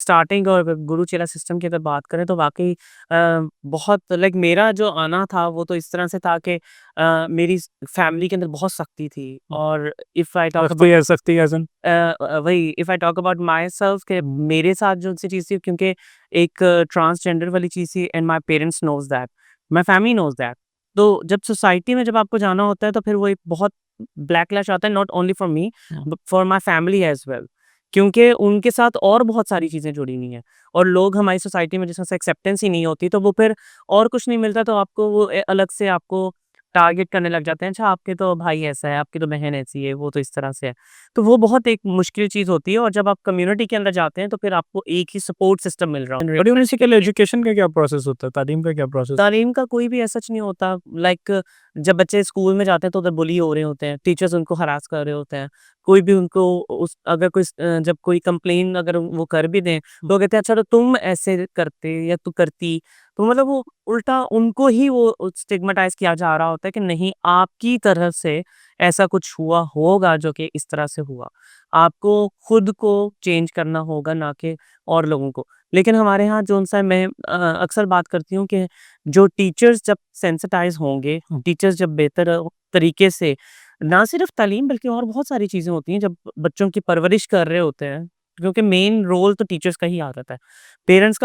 Starting और गुरु चेला system की अगर बात करें तो वाक़ई बहुत लाइक मेरा जो आना था वो तो इस तरह से था कि मेरी फैमिली के अंदर बहुत सख्ती थी और इफ़ आई टॉक सख्ती अबाउट है, सख्ती एज़ इन वही if I talk about my self कि मेरे साथ जो सी चीज़ थी क्योंकि एक ट्रांसजेंडर वाली चीज़ थी and my parents knows that, my family knows that. तो जब सोसाइटी में जब आपको जाना होता है तो फिर वो एक बहुत बैकलैश आता है not only for me but for my family as well. क्योंकि उनके साथ और बहुत सारी चीज़ें जुड़ी हुई हैं और लोग हमारी सोसाइटी में जिस तरह से एक्सेप्टेंस ही नहीं होती तो वो फिर और कुछ नहीं मिलता तो आपको वो अलग से आपको टारगेट करने लग जाते हैं, अच्छा आपके तो भाई ऐसा है, आपकी तो बहन ऐसी है, वो तो इस तरह से है। तो वो बहुत एक मुश्किल चीज़ होती है और जब आप कम्युनिटी के अंदर जाते हैं तो फिर आपको एक ही सपोर्ट सिस्टम मिल रहा है। बट बेसिकली एजुकेशन का क्या प्रोसेस होता है? तालीम का क्या प्रोसेस? तालीम का कोई भी ऐसा नहीं होता लाइक जब बच्चे स्कूल में जाते हैं तो उधर बुली हो रहे होते हैं, टीचर्स उनको हरास कर रहे होते हैं। कोई भी उनको उस अगर कोई जब कोई कंप्लेन अगर वो कर भी दें, तो कहते हैं अच्छा तो तुम ऐसे करते या तू करती। तो मतलब वो उल्टा उनको ही वो स्टिग्मेटाइज़ किया जा रहा होता है कि नहीं आपकी तरफ से ऐसा कुछ हुआ होगा जो कि इस तरह से हुआ। आपको खुद को चेंज करना होगा ना कि और लोगों को। लेकिन हमारे यहाँ जो-सा मैं अक्सर बात करती हूँ कि जो टीचर्स जब सेंसिटाइज़ होंगे, टीचर्स जब बेहतर तरीके से ना सिर्फ़ तालीम बल्कि और बहुत सारी चीज़ें होती हैं जब बच्चों की परवरिश कर रहे होते हैं, क्योंकि मेन रोल तो टीचर्स का ही आ जाता है। पेरेंट्स का